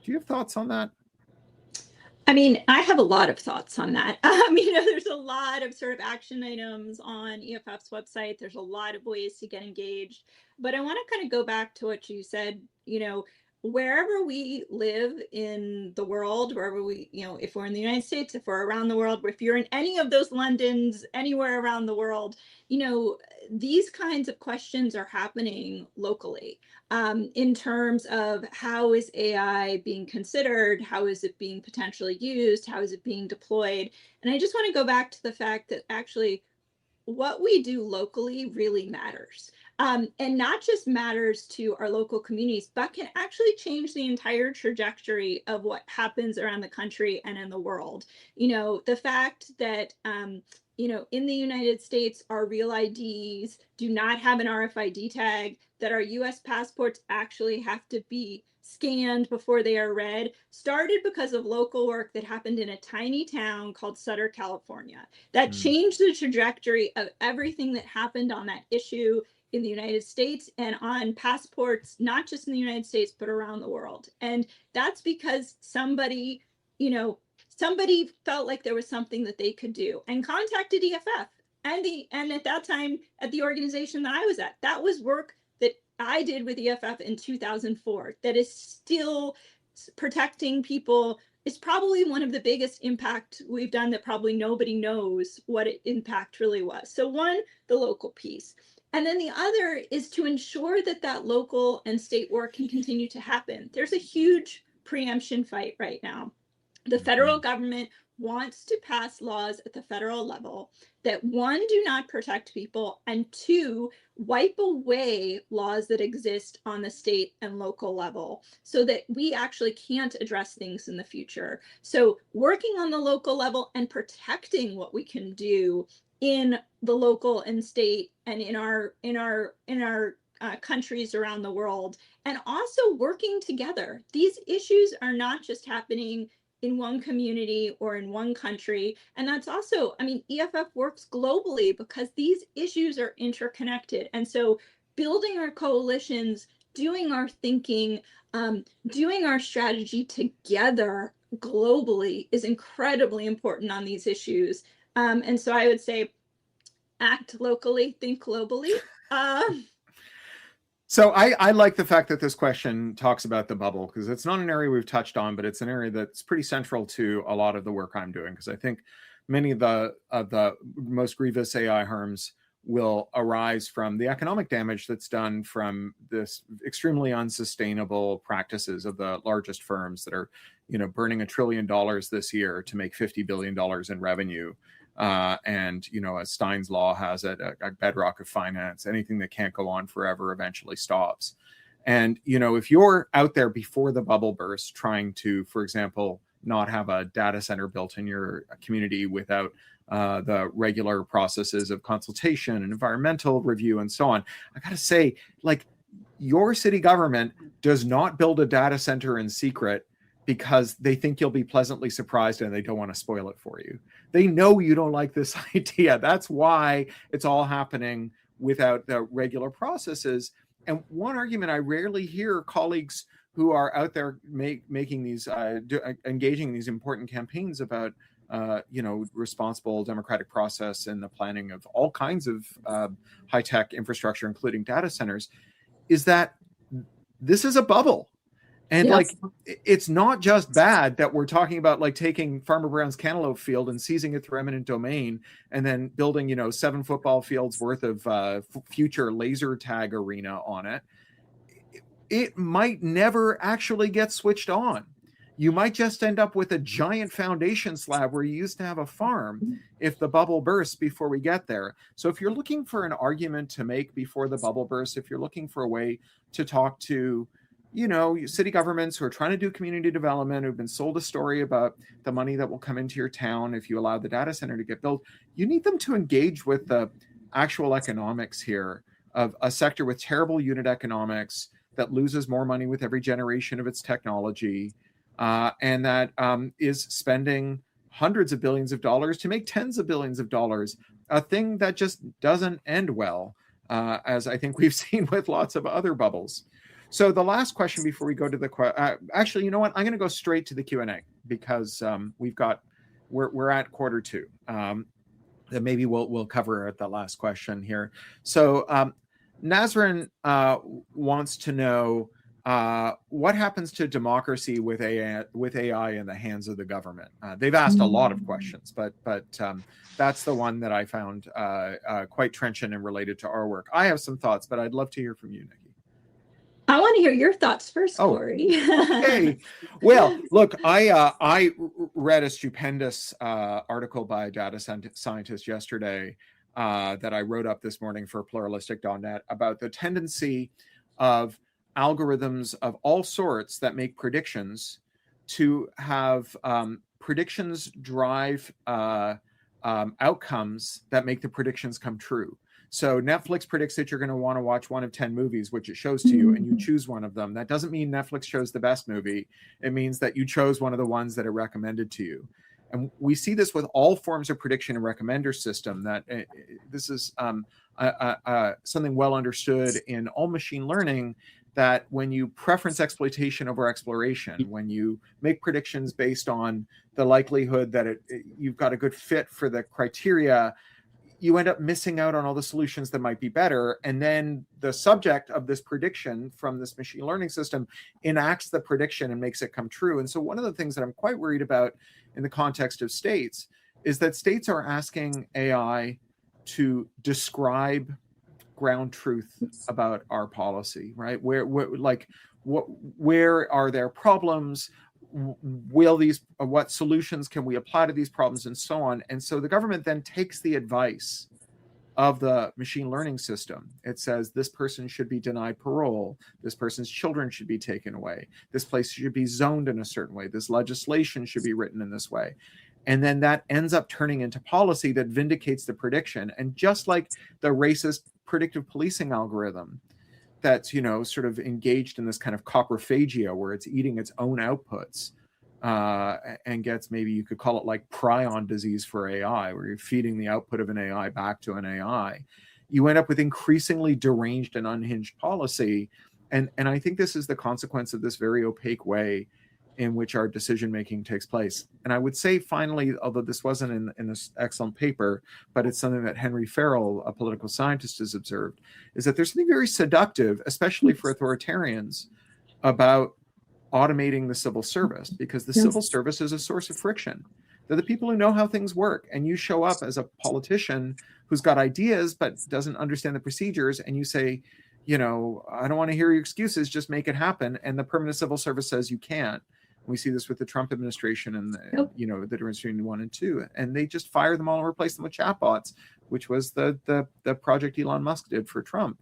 Do you have thoughts on that? I mean, I have a lot of thoughts on that. There's a lot of sort of action items on EFF's website. There's a lot of ways to get engaged. But I want to kind of go back to what you said. wherever we live in the world, wherever we, if we're in the United States, if we're around the world, if you're in any of those Londons, anywhere around the world, these kinds of questions are happening locally, in terms of how is AI being considered? How is it being potentially used? How is it being deployed? And I just want to go back to the fact that actually what we do locally really matters. And not just matters to our local communities, but can actually change the entire trajectory of what happens around the country and in the world. The fact that, in the United States, our real IDs do not have an RFID tag, that our US passports actually have to be scanned before they are read, started because of local work that happened in a tiny town called Sutter, California. That changed the trajectory of everything that happened on that issue in the United States and on passports, not just in the United States, but around the world. And that's because somebody felt like there was something that they could do and contacted EFF. And at that time, at the organization that I was at, that was work that I did with EFF in 2004 that is still protecting people. Is probably one of the biggest impact we've done that probably nobody knows what impact really was. So one, the local piece. And then the other is to ensure that that local and state work can continue to happen. There's a huge preemption fight right now. The federal government wants to pass laws at the federal level that, one, do not protect people, and two, wipe away laws that exist on the state and local level so that we actually can't address things in the future. So working on the local level and protecting what we can do in the local and state and in our countries around the world, and also working together. These issues are not just happening in one community or in one country. And that's also, EFF works globally because these issues are interconnected. And so building our coalitions, doing our thinking, doing our strategy together globally is incredibly important on these issues. And so I would say, act locally, think globally. So I like the fact that this question talks about the bubble, because it's not an area we've touched on, but it's an area that's pretty central to a lot of the work I'm doing, because I think many of the most grievous AI harms will arise from the economic damage that's done from this extremely unsustainable practices of the largest firms that are, burning $1 trillion this year to make $50 billion in revenue. And, as Stein's law has it, a bedrock of finance, anything that can't go on forever eventually stops. And, if you're out there before the bubble burst trying to, for example, not have a data center built in your community without the regular processes of consultation and environmental review and so on, I got to say, your city government does not build a data center in secret because they think you'll be pleasantly surprised and they don't want to spoil it for you. They know you don't like this idea. That's why it's all happening without the regular processes. And one argument I rarely hear colleagues who are out there making these, engaging in these important campaigns about, responsible democratic process and the planning of all kinds of high-tech infrastructure, including data centers, is that this is a bubble. And Yes. It's not just bad that we're talking about taking Farmer Brown's cantaloupe field and seizing it through eminent domain and then building, 7 football fields worth of future laser tag arena on it. It might never actually get switched on. You might just end up with a giant foundation slab where you used to have a farm if the bubble bursts before we get there. So if you're looking for an argument to make before the bubble bursts, if you're looking for a way to talk to city governments who are trying to do community development, who've been sold a story about the money that will come into your town if you allow the data center to get built, you need them to engage with the actual economics here of a sector with terrible unit economics that loses more money with every generation of its technology, and that is spending hundreds of billions of dollars to make tens of billions of dollars, a thing that just doesn't end well, as I think we've seen with lots of other bubbles. So the last question before we go to the actually, you know what? I'm going to go straight to the Q&A because we're at 1:45. That maybe we'll cover at the last question here. So Nazrin wants to know what happens to democracy with AI in the hands of the government? They've asked a lot of questions, but that's the one that I found quite trenchant and related to our work. I have some thoughts, but I'd love to hear from you, Nikki. I want to hear your thoughts first, Oh, Cory. okay. Well, look, I read a stupendous article by a data scientist yesterday that I wrote up this morning for pluralistic.net about the tendency of algorithms of all sorts that make predictions to have predictions drive outcomes that make the predictions come true. So Netflix predicts that you're going to want to watch one of 10 movies, which it shows to you, and you choose one of them. That doesn't mean Netflix chose the best movie. It means that you chose one of the ones that are recommended to you. And we see this with all forms of prediction and recommender system, that this is something well understood in all machine learning, that when you preference exploitation over exploration, when you make predictions based on the likelihood that you've got a good fit for the criteria, you end up missing out on all the solutions that might be better. And then the subject of this prediction from this machine learning system enacts the prediction and makes it come true. And so one of the things that I'm quite worried about in the context of states is that states are asking AI to describe ground truth about our policy, right? Where are there problems? What solutions can we apply to these problems, and so on. And so the government then takes the advice of the machine learning system. It says this person should be denied parole, this person's children should be taken away, this place should be zoned in a certain way, this legislation should be written in this way. And then that ends up turning into policy that vindicates the prediction. And just like the racist predictive policing algorithm that's, sort of engaged in this kind of coprophagia where it's eating its own outputs and gets, maybe you could call it like prion disease for AI, where you're feeding the output of an AI back to an AI, you end up with increasingly deranged and unhinged policy. And I think this is the consequence of this very opaque way in which our decision making takes place. And I would say finally, although this wasn't in this excellent paper, but it's something that Henry Farrell, a political scientist, has observed, is that there's something very seductive, especially for authoritarians, about automating the civil service, because the civil service is a source of friction. They're the people who know how things work, and you show up as a politician who's got ideas but doesn't understand the procedures, and you say, I don't want to hear your excuses, just make it happen. And the permanent civil service says you can't. We see this with the Trump administration and the administration 1 and 2, and they just fire them all and replace them with chatbots, which was the project Elon Musk did for Trump.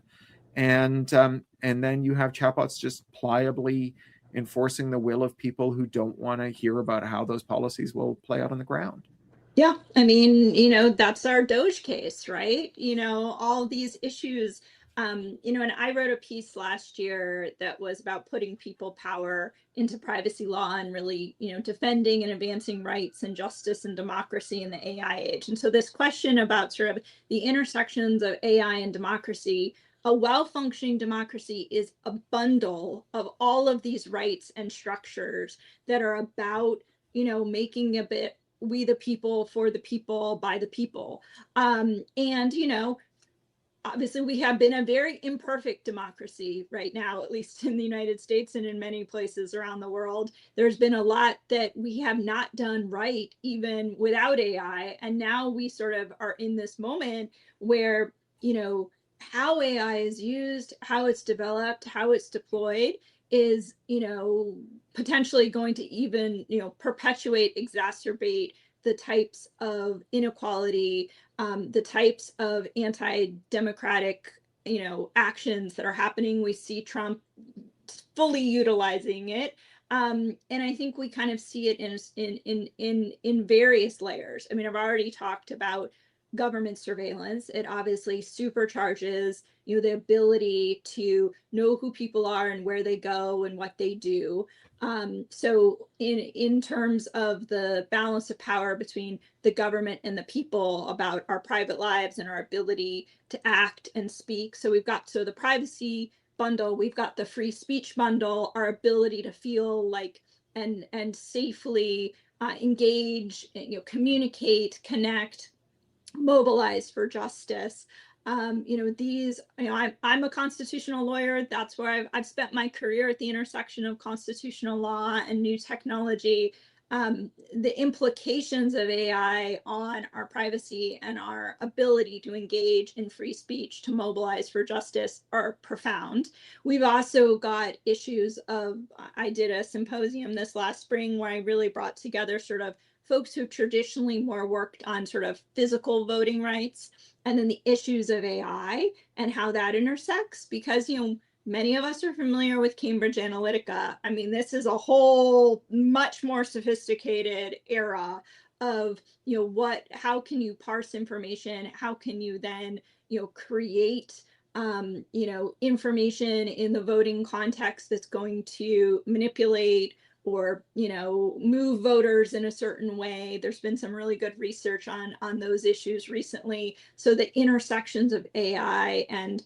And then you have chatbots just pliably enforcing the will of people who don't want to hear about how those policies will play out on the ground. Yeah, I mean, that's our Doge case, right? All these issues. And I wrote a piece last year that was about putting people power into privacy law and really, defending and advancing rights and justice and democracy in the AI age. And so this question about sort of the intersections of AI and democracy, a well-functioning democracy is a bundle of all of these rights and structures that are about, making a bit we the people, for the people, by the people. Obviously, we have been a very imperfect democracy right now, at least in the United States and in many places around the world. There's been a lot that we have not done right, even without AI. And now we sort of are in this moment where, how AI is used, how it's developed, how it's deployed is, potentially going to even, perpetuate, exacerbate the types of inequality, the types of anti-democratic, actions that are happening. We see Trump fully utilizing it. And I think we kind of see it in various layers. I mean, I've already talked about government surveillance. It obviously supercharges, the ability to know who people are and where they go and what they do. So in terms of the balance of power between the government and the people about our private lives and our ability to act and speak. So we've got the privacy bundle, we've got the free speech bundle, our ability to feel like and safely engage, communicate, connect, mobilize for justice. I'm a constitutional lawyer. That's where I've spent my career, at the intersection of constitutional law and new technology. The implications of AI on our privacy and our ability to engage in free speech, to mobilize for justice, are profound. We've also got issues of, I did a symposium this last spring where I really brought together sort of folks who traditionally more worked on sort of physical voting rights, and then the issues of AI and how that intersects, because, many of us are familiar with Cambridge Analytica. I mean, this is a whole much more sophisticated era of, how can you parse information? How can you then, create, information in the voting context that's going to manipulate or, move voters in a certain way. There's been some really good research on those issues recently. So the intersections of AI and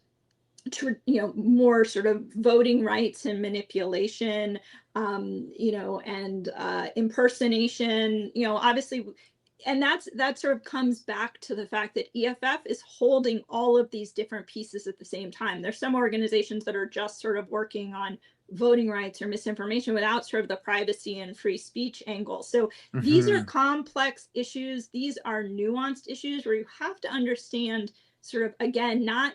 more sort of voting rights and manipulation, and impersonation, obviously, and that sort of comes back to the fact that EFF is holding all of these different pieces at the same time. There's some organizations that are just sort of working on voting rights or misinformation without sort of the privacy and free speech angle. So these are complex issues. These are nuanced issues where you have to understand sort of, again, not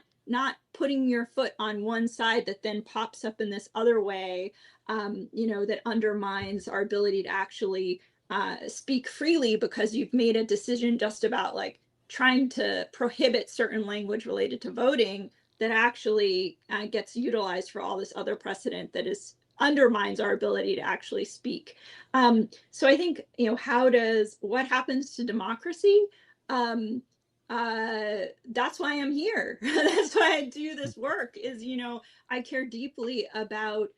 putting your foot on one side that then pops up in this other way, that undermines our ability to actually speak freely because you've made a decision just about like trying to prohibit certain language related to voting that actually gets utilized for all this other precedent that undermines our ability to actually speak. So I think, what happens to democracy? That's why I'm here. That's why I do this work, is, I care deeply about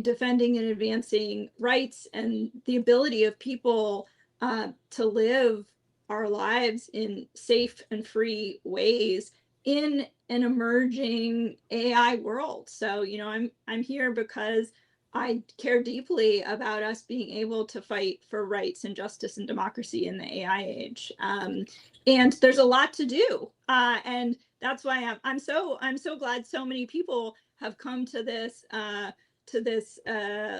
defending and advancing rights and the ability of people to live our lives in safe and free ways in an emerging AI world. So, I'm here because I care deeply about us being able to fight for rights and justice and democracy in the AI age. And there's a lot to do. And that's why I'm so glad so many people have come to this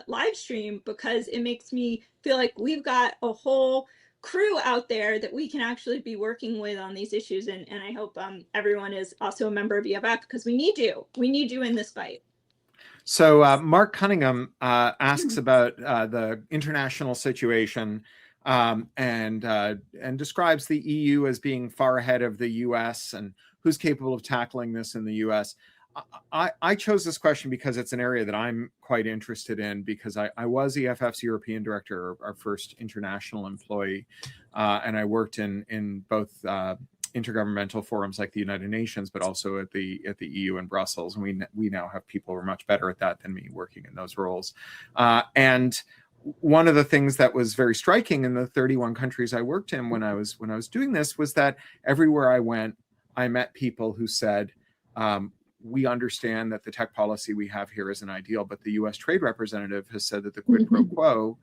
live stream, because it makes me feel like we've got a whole crew out there that we can actually be working with on these issues. And I hope everyone is also a member of EFF, because we need you in this fight. So Mark Cunningham asks about the international situation and describes the EU as being far ahead of the US and who's capable of tackling this in the US. I chose this question because it's an area that I'm quite interested in, because I was EFF's European director, our first international employee, and I worked in both intergovernmental forums like the United Nations, but also at the EU in Brussels. And we now have people who are much better at that than me working in those roles. And one of the things that was very striking in the 31 countries I worked in when I was doing this was that everywhere I went, I met people who said, we understand that the tech policy we have here isn't ideal, but the US trade representative has said that the quid pro quo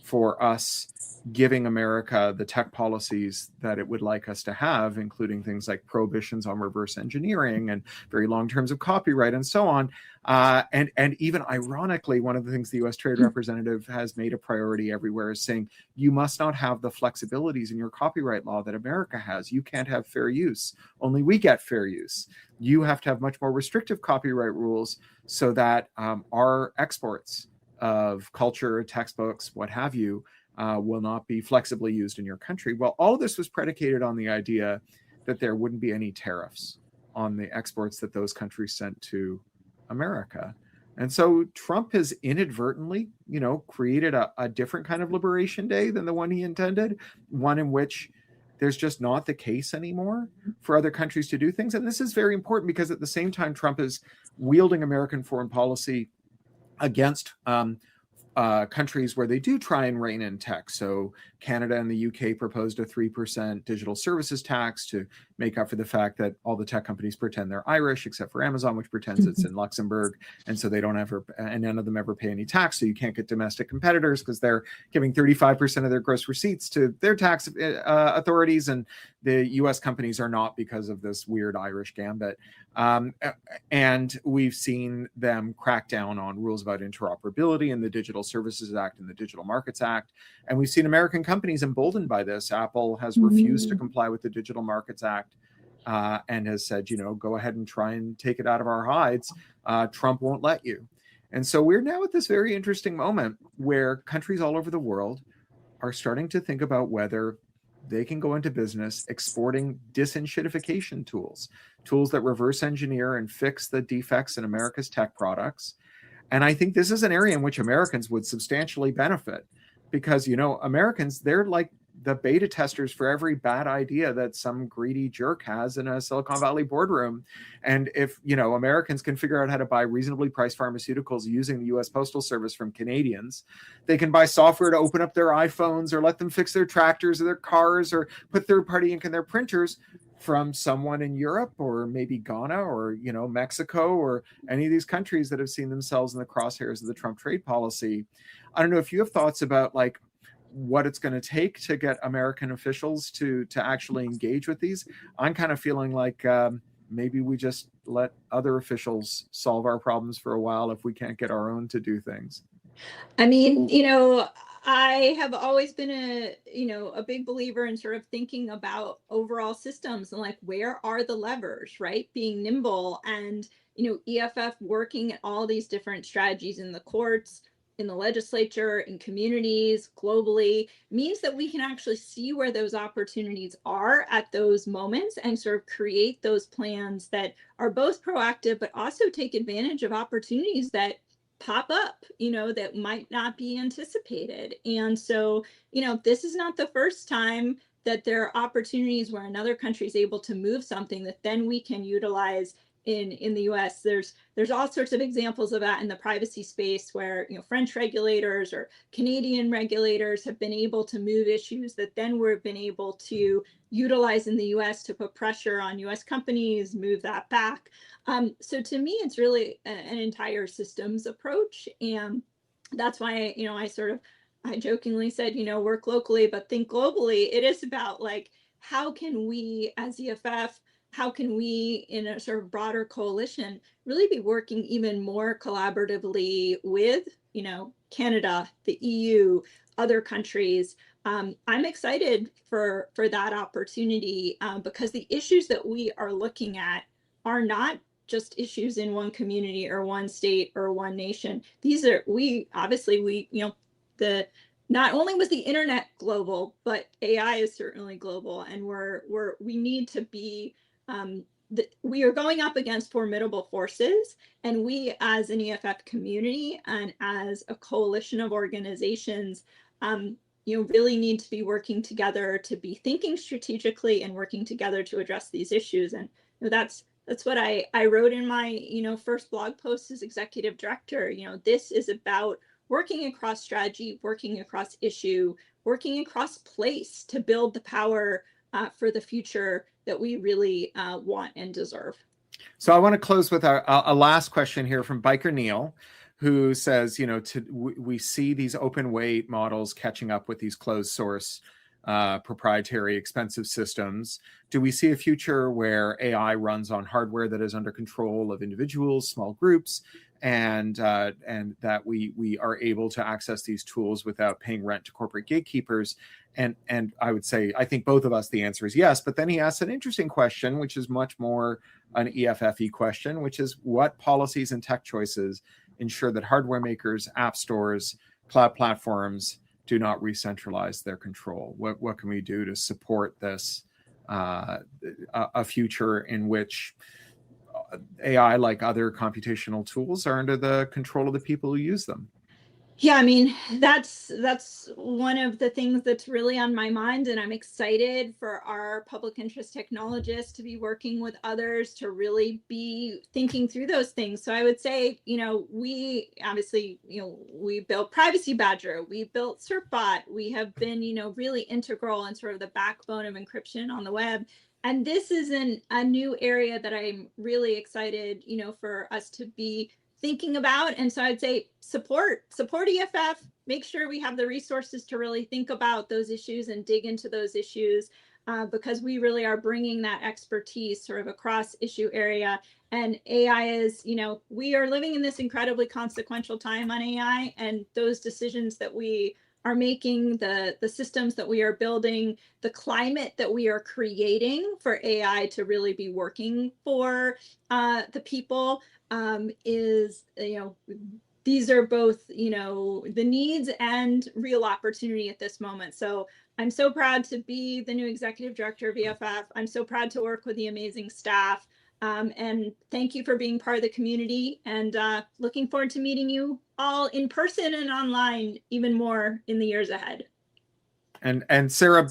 for us giving America the tech policies that it would like us to have, including things like prohibitions on reverse engineering and very long terms of copyright and so on. And even ironically, one of the things the US Trade Representative has made a priority everywhere is saying, you must not have the flexibilities in your copyright law that America has. You can't have fair use. Only we get fair use. You have to have much more restrictive copyright rules so that our exports of culture, textbooks, what have you, will not be flexibly used in your country. Well, all of this was predicated on the idea that there wouldn't be any tariffs on the exports that those countries sent to America. And so Trump has inadvertently, created a different kind of liberation day than the one he intended, one in which there's just not the case anymore for other countries to do things. And this is very important because at the same time, Trump is wielding American foreign policy against countries where they do try and rein in tech. So Canada and the UK proposed a 3% digital services tax to make up for the fact that all the tech companies pretend they're Irish, except for Amazon, which pretends it's in Luxembourg. And so they don't ever, and none of them ever pay any tax. So you can't get domestic competitors because they're giving 35% of their gross receipts to their tax authorities. And the US companies are not, because of this weird Irish gambit. And we've seen them crack down on rules about interoperability in the Digital Services Act and the Digital Markets Act. And we've seen American companies emboldened by this. Apple has refused to comply with the Digital Markets Act and has said, go ahead and try and take it out of our hides. Trump won't let you. And so we're now at this very interesting moment where countries all over the world are starting to think about whether they can go into business exporting disenshittification tools that reverse engineer and fix the defects in America's tech products. And I think this is an area in which Americans would substantially benefit because, Americans, they're like the beta testers for every bad idea that some greedy jerk has in a Silicon Valley boardroom. And if, Americans can figure out how to buy reasonably priced pharmaceuticals using the US Postal Service from Canadians, they can buy software to open up their iPhones or let them fix their tractors or their cars or put third-party ink in their printers from someone in Europe or maybe Ghana or, Mexico or any of these countries that have seen themselves in the crosshairs of the Trump trade policy. I don't know if you have thoughts about what it's going to take to get American officials to actually engage with these. I'm kind of feeling like maybe we just let other officials solve our problems for a while if we can't get our own to do things. I mean, I have always been a big believer in sort of thinking about overall systems and where are the levers, right? Being nimble and, EFF working at all these different strategies in the courts, in the legislature, in communities, globally, means that we can actually see where those opportunities are at those moments and sort of create those plans that are both proactive, but also take advantage of opportunities that pop up, that might not be anticipated. And so, this is not the first time that there are opportunities where another country is able to move something that then we can utilize in the US. There's all sorts of examples of that in the privacy space where, French regulators or Canadian regulators have been able to move issues that then we've been able to utilize in the US to put pressure on US companies, move that back. So to me, it's really an entire systems approach. And that's why, I jokingly said, work locally, but think globally. It is about how can we as EFF, how can we in a sort of broader coalition really be working even more collaboratively with, Canada, the EU, other countries. I'm excited for that opportunity because the issues that we are looking at are not just issues in one community or one state or one nation. These are, not only was the internet global, but AI is certainly global, and we need to be, we are going up against formidable forces, and we as an EFF community and as a coalition of organizations, really need to be working together to be thinking strategically and working together to address these issues. And that's what I wrote in my, first blog post as executive director. This is about working across strategy, working across issue, working across place to build the power for the future that we really want and deserve. So I want to close with a last question here from Biker Neil, who says, we see these open weight models catching up with these closed source proprietary expensive systems. Do we see a future where AI runs on hardware that is under control of individuals, small groups, and that we are able to access these tools without paying rent to corporate gatekeepers? And I would say, I think both of us, the answer is yes. But then he asks an interesting question, which is much more an EFFE question, which is what policies and tech choices ensure that hardware makers, app stores, cloud platforms do not re-centralize their control? What can we do to support this, a future in which AI, like other computational tools, are under the control of the people who use them? Yeah, I mean, that's one of the things that's really on my mind, and I'm excited for our public interest technologists to be working with others to really be thinking through those things. So I would say, we obviously, we built Privacy Badger, we built CertBot, we have been, really integral and sort of the backbone of encryption on the web. And this is a new area that I'm really excited, for us to be thinking about. And so I'd say support EFF, make sure we have the resources to really think about those issues and dig into those issues, because we really are bringing that expertise sort of across issue area. And AI is, we are living in this incredibly consequential time on AI, and those decisions that we are making, the systems that we are building, the climate that we are creating for AI to really be working for the people, is, these are both, the needs and real opportunity at this moment. So I'm so proud to be the new executive director of EFF. I'm so proud to work with the amazing staff. And thank you for being part of the community, and looking forward to meeting you all in person and online even more in the years ahead. And Sarah,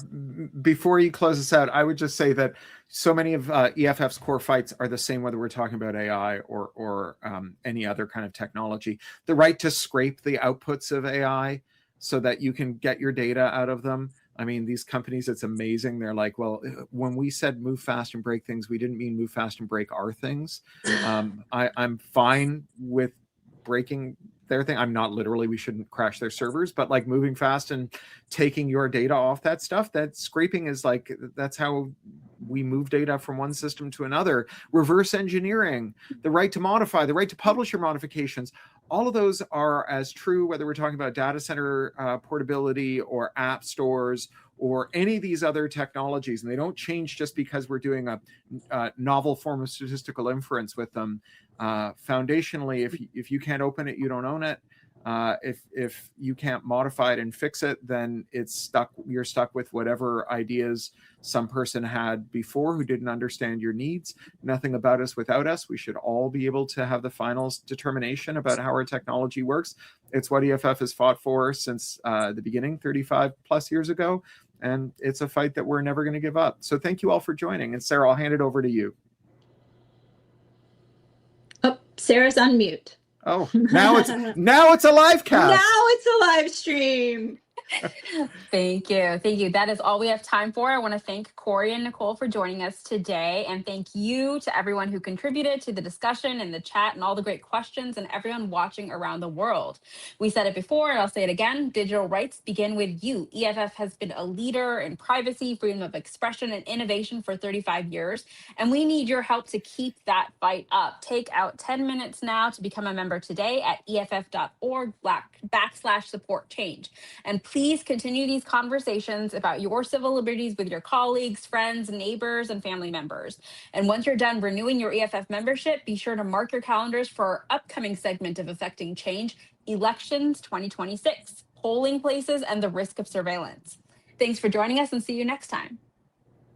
before you close us out, I would just say that so many of EFF's core fights are the same, whether we're talking about AI or any other kind of technology. The right to scrape the outputs of AI so that you can get your data out of them. I mean, these companies, it's amazing. They're like, well, when we said move fast and break things, we didn't mean move fast and break our things. I'm fine with breaking their thing. I'm not literally, we shouldn't crash their servers, but like moving fast and taking your data off that stuff, that scraping is like, that's how we move data from one system to another. Reverse engineering, the right to modify, the right to publish your modifications, all of those are as true, whether we're talking about data center portability or app stores or any of these other technologies. And they don't change just because we're doing a novel form of statistical inference with them. Foundationally, if you can't open it, you don't own it. If you can't modify it and fix it, then it's stuck. You're stuck with whatever ideas some person had before who didn't understand your needs. Nothing about us without us. We should all be able to have the final determination about how our technology works. It's what EFF has fought for since the beginning, 35 plus years ago. And it's a fight that we're never going to give up. So thank you all for joining. And Sarah, I'll hand it over to you. Oh, Sarah's on mute. Oh, now it's a live cast. Now it's a live stream. Thank you. That is all we have time for. I want to thank Cory and Nicole for joining us today. And thank you to everyone who contributed to the discussion and the chat and all the great questions, and everyone watching around the world. We said it before, and I'll say it again, digital rights begin with you. EFF has been a leader in privacy, freedom of expression, and innovation for 35 years. And we need your help to keep that fight up. Take out 10 minutes now to become a member today at EFF.org/support change. And please continue these conversations about your civil liberties with your colleagues, friends, neighbors, and family members. And once you're done renewing your EFF membership, be sure to mark your calendars for our upcoming segment of Affecting Change, Elections 2026, Polling Places and the Risk of Surveillance. Thanks for joining us, and see you next time.